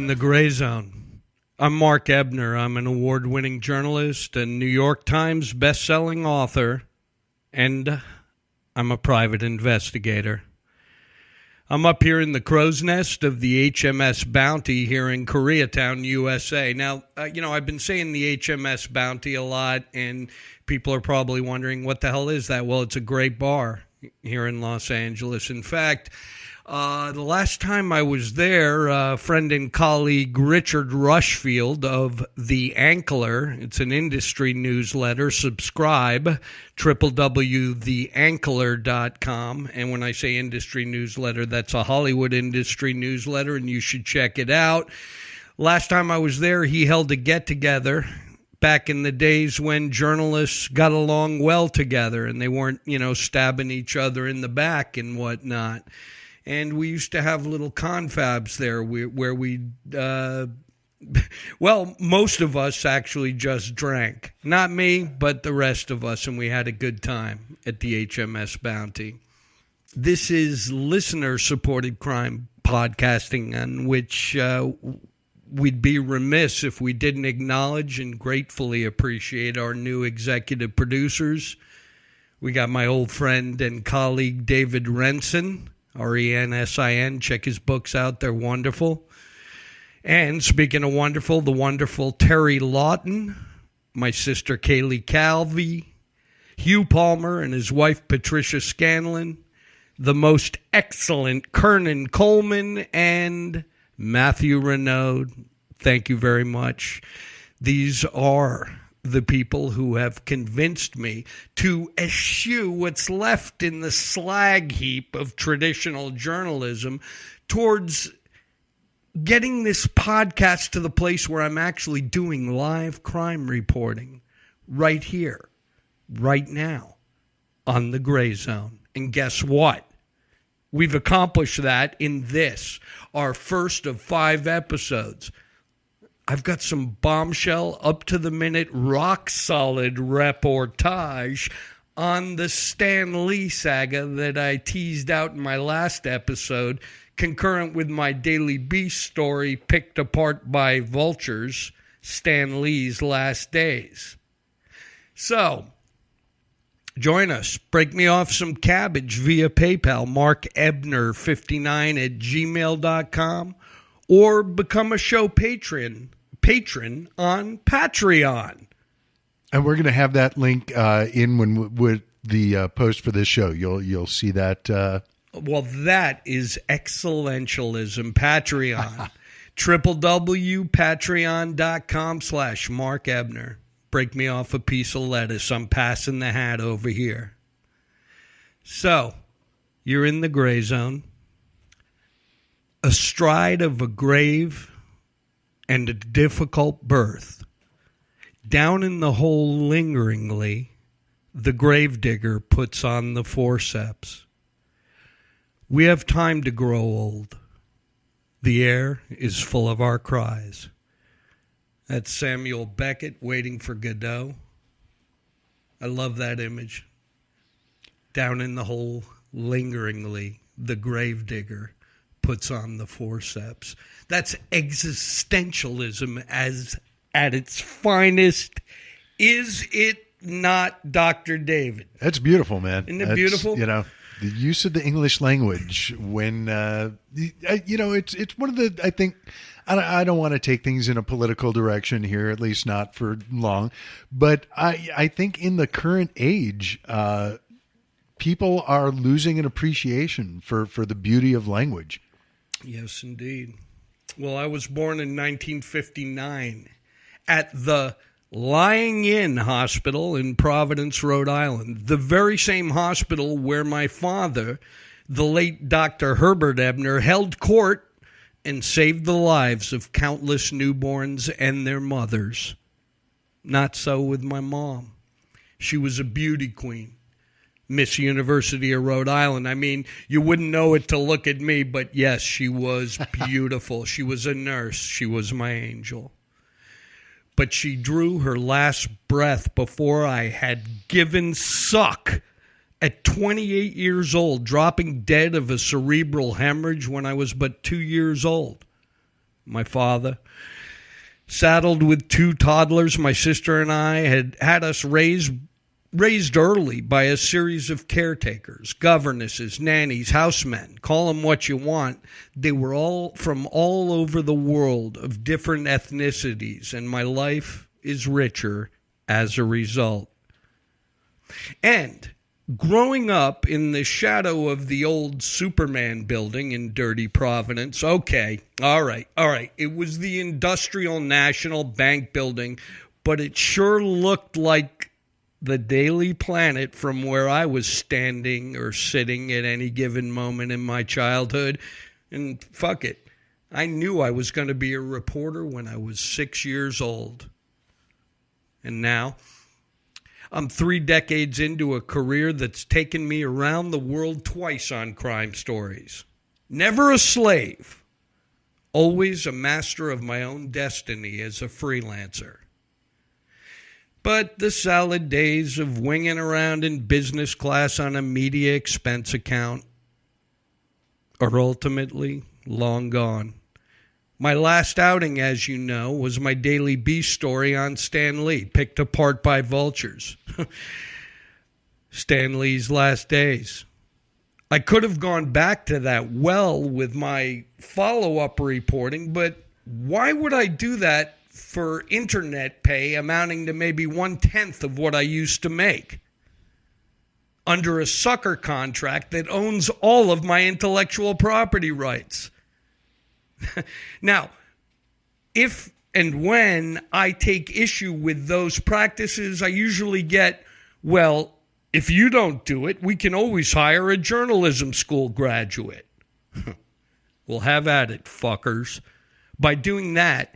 in the gray zone. I'm Mark Ebner. I'm an award-winning journalist and New York Times best-selling author, and I'm a private investigator. I'm up here in the crow's nest of the HMS Bounty here in Koreatown, USA. Now, I've been saying the HMS Bounty a lot, and people are probably wondering, what the hell is that? Well, it's a great bar here in Los Angeles. In fact, the last time I was there, friend and colleague Richard Rushfield of The Ankler, it's an industry newsletter, subscribe, www.theankler.com. And when I say industry newsletter, that's a Hollywood industry newsletter, and you should check it out. Last time I was there, he held a get-together back in the days when journalists got along well together and they weren't, stabbing each other in the back and whatnot. And we used to have little confabs there where we, most of us actually just drank. Not me, but the rest of us, and we had a good time at the HMS Bounty. This is listener-supported crime podcasting, on which we'd be remiss if we didn't acknowledge and gratefully appreciate our new executive producers. We got my old friend and colleague David Rensin, Rensin. Check his books out. They're wonderful. And speaking of wonderful, the wonderful Terry Lawton, my sister Kaylee Calvey, Hugh Palmer and his wife Patricia Scanlon, the most excellent Kernan Coleman, and Matthew Renaud. Thank you very much. These are the people who have convinced me to eschew what's left in the slag heap of traditional journalism towards getting this podcast to the place where I'm actually doing live crime reporting right here, right now, on the Gray Zone. And guess what? We've accomplished that in this, our first of 5 episodes. I've got some bombshell, up-to-the-minute, rock-solid reportage on the Stan Lee saga that I teased out in my last episode, concurrent with my Daily Beast story picked apart by vultures, Stan Lee's last days. So, join us. Break me off some cabbage via PayPal, markebner59@gmail.com, or become a show patron on Patreon. And we're going to have that link in with the post for this show. You'll see that. Well, that is excellentialism. Patreon. www.patreon.com/Mark Ebner. Break me off a piece of lettuce. I'm passing the hat over here. So, you're in the gray zone. Astride of a grave and a difficult birth. Down in the hole lingeringly, the gravedigger puts on the forceps. We have time to grow old. The air is full of our cries. That's Samuel Beckett waiting for Godot. I love that image. Down in the hole lingeringly, the gravedigger puts on the forceps. That's existentialism as at its finest. Is it not, Dr. David? That's beautiful, man. Isn't it beautiful? The use of the English language when, it's one of the, I think, I don't want to take things in a political direction here, at least not for long, but I think in the current age, people are losing an appreciation for the beauty of language. Yes, indeed. Well, I was born in 1959 at the Lying In Hospital in Providence, Rhode Island, the very same hospital where my father, the late Dr. Herbert Ebner, held court and saved the lives of countless newborns and their mothers. Not so with my mom. She was a beauty queen. Miss University of Rhode Island. I mean, you wouldn't know it to look at me, but yes, she was beautiful. She was a nurse. She was my angel. But she drew her last breath before I had given suck at 28 years old, dropping dead of a cerebral hemorrhage when I was but 2 years old. my father, saddled with 2 toddlers. My sister and I had us raised early by a series of caretakers, governesses, nannies, housemen, call them what you want. They were all from all over the world of different ethnicities, and my life is richer as a result. And growing up in the shadow of the old Superman building in dirty Providence, okay, all right, it was the Industrial National Bank building, but it sure looked like the Daily Planet from where I was standing or sitting at any given moment in my childhood. And fuck it, I knew I was going to be a reporter when I was 6 years old. And now I'm 3 decades into a career that's taken me around the world twice on crime stories. Never a slave, always a master of my own destiny as a freelancer. But the salad days of winging around in business class on a media expense account are ultimately long gone. My last outing, as you know, was my Daily Beast story on Stan Lee, picked apart by vultures. Stan Lee's last days. I could have gone back to that well with my follow-up reporting, but why would I do that for internet pay amounting to maybe 1/10 of what I used to make under a sucker contract that owns all of my intellectual property rights? Now, if and when I take issue with those practices, I usually get, well, if you don't do it, we can always hire a journalism school graduate. Well, have at it, fuckers. By doing that,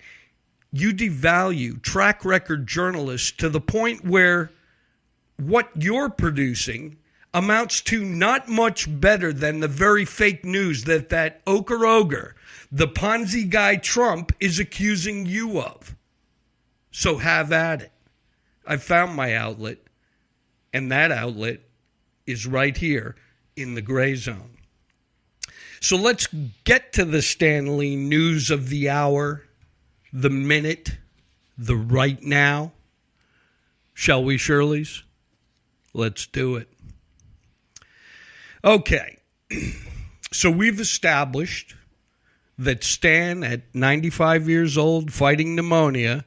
you devalue track record journalists to the point where what you're producing amounts to not much better than the very fake news that ogre, the Ponzi guy Trump, is accusing you of. So have at it. I've found my outlet, and that outlet is right here in the gray zone. So let's get to the Stan Lee news of the hour, the minute, the right now. Shall we, Shirleys? Let's do it. Okay, so we've established that Stan, at 95 years old, fighting pneumonia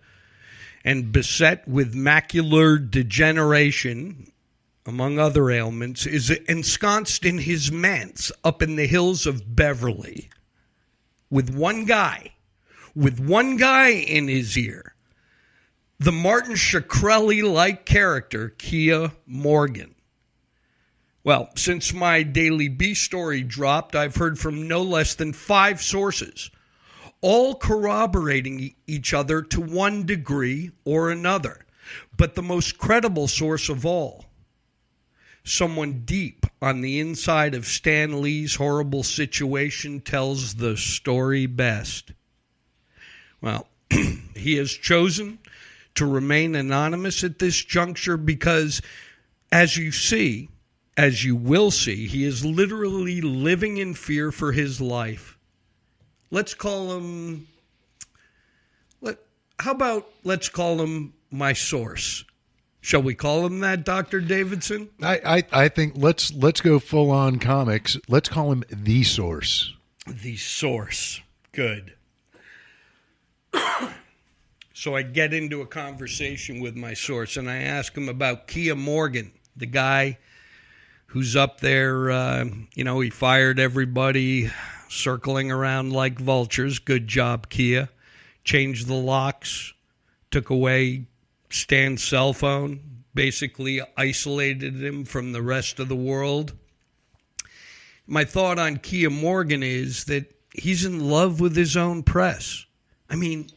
and beset with macular degeneration, among other ailments, is ensconced in his manse up in the hills of Beverly with one guy in his ear, the Martin Shkreli-like character, Kia Morgan. Well, since my Daily Beast story dropped, I've heard from no less than 5 sources, all corroborating each other to one degree or another. But the most credible source of all, someone deep on the inside of Stan Lee's horrible situation, tells the story best. Well, he has chosen to remain anonymous at this juncture because, as you will see, he is literally living in fear for his life. Let's call him my source. Shall we call him that, Dr. Davidson? I think let's go full on comics. Let's call him the source. The source. Good. So I get into a conversation with my source, and I ask him about Kia Morgan, the guy who's up there. He fired everybody, circling around like vultures. Good job, Kia. Changed the locks, took away Stan's cell phone, basically isolated him from the rest of the world. My thought on Kia Morgan is that he's in love with his own press. I mean,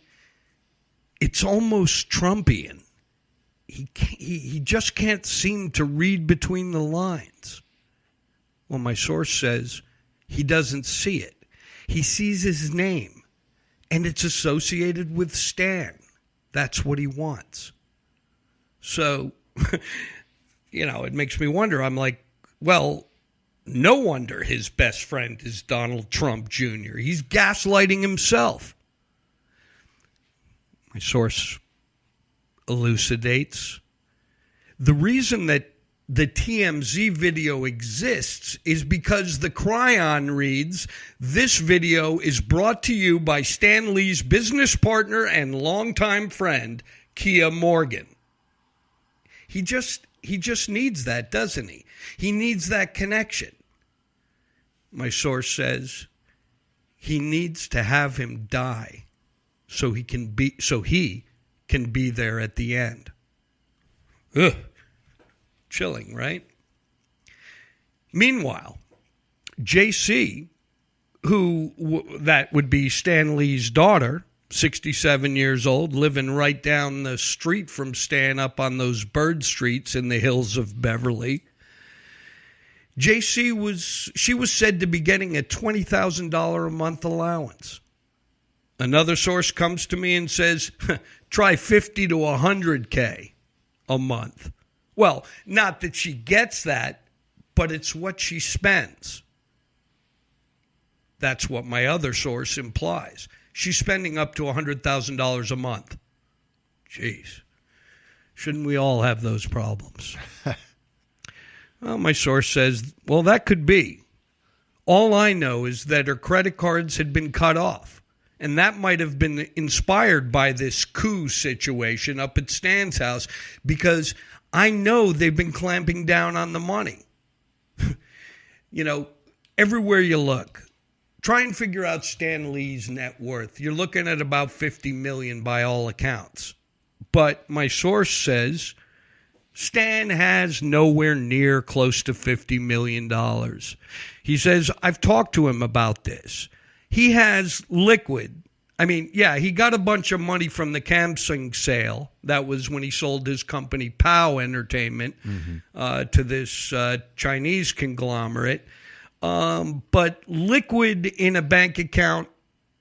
it's almost Trumpian. He just can't seem to read between the lines. Well, my source says he doesn't see it. He sees his name, and it's associated with Stan. That's what he wants. So, it makes me wonder. I'm like, well, no wonder his best friend is Donald Trump Jr. He's gaslighting himself. My source elucidates. The reason that the TMZ video exists is because the Cryon reads, "This video is brought to you by Stan Lee's business partner and longtime friend, Kia Morgan." He just needs that, doesn't he? He needs that connection. My source says he needs to have him die so he can be there at the end. Ugh. Chilling, right? Meanwhile, JC, that would be Stan Lee's daughter, 67 years old, living right down the street from Stan up on those bird streets in the hills of Beverly. JC was said to be getting a $20,000 a month allowance. Another source comes to me and says, try 50 to 100K a month. Well, not that she gets that, but it's what she spends. That's what my other source implies. She's spending up to $100,000 a month. Jeez. Shouldn't we all have those problems? Well, my source says, well, that could be. All I know is that her credit cards had been cut off. And that might have been inspired by this coup situation up at Stan's house, because I know they've been clamping down on the money. You know, everywhere you look, try and figure out Stan Lee's net worth. You're looking at about $50 million by all accounts. But my source says Stan has nowhere near close to $50 million. He says, I've talked to him about this. He has liquid. I mean, yeah, he got a bunch of money from the Samsung sale. That was when he sold his company, POW Entertainment, to this Chinese conglomerate. But liquid in a bank account,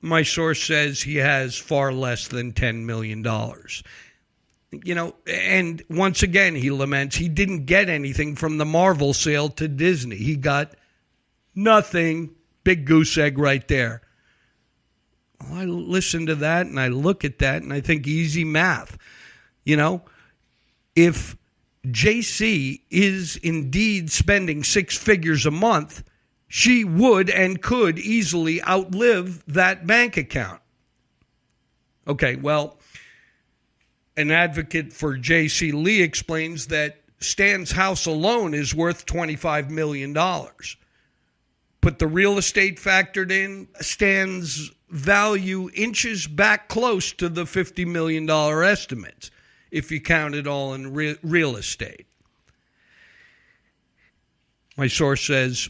my source says he has far less than $10 million. You know, and once again, he laments he didn't get anything from the Marvel sale to Disney. He got nothing. Big goose egg right there. Well, I listen to that and I look at that and I think easy math. You know, if JC is indeed spending six figures a month, she would and could easily outlive that bank account. Okay, well, an advocate for JC Lee explains that Stan's house alone is worth $25 million. Put the real estate factored in, Stan's value inches back close to the $50 million estimates, if you count it all in real estate. My source says,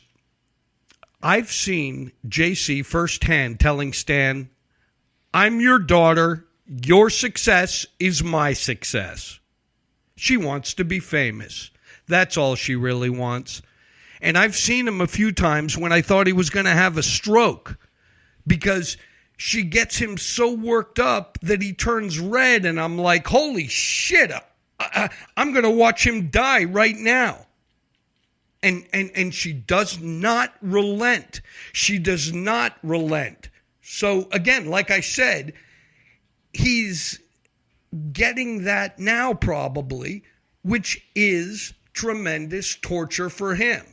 I've seen JC firsthand telling Stan, I'm your daughter, your success is my success. She wants to be famous. That's all she really wants. And I've seen him a few times when I thought he was going to have a stroke, because she gets him so worked up that he turns red, and I'm like, holy shit, I'm going to watch him die right now. And she does not relent. She does not relent. So again, like I said, he's getting that now probably, which is tremendous torture for him.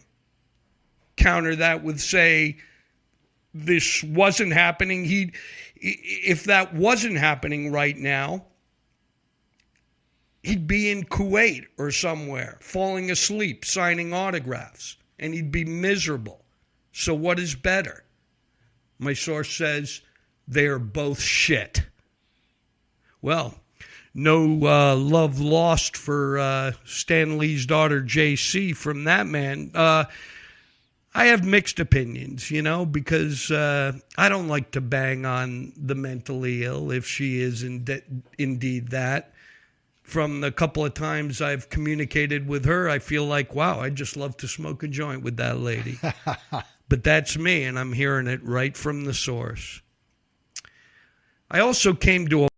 Counter that with, say, this wasn't happening. If that wasn't happening right now, he'd be in Kuwait or somewhere, falling asleep, signing autographs, and he'd be miserable. So what is better? My source says they are both shit. Well, no love lost for Stan Lee's daughter, JC, from that man. I have mixed opinions, you know, because I don't like to bang on the mentally ill if she is indeed that. From the couple of times I've communicated with her, I feel like, wow, I'd just love to smoke a joint with that lady. But that's me, and I'm hearing it right from the source. I also came to a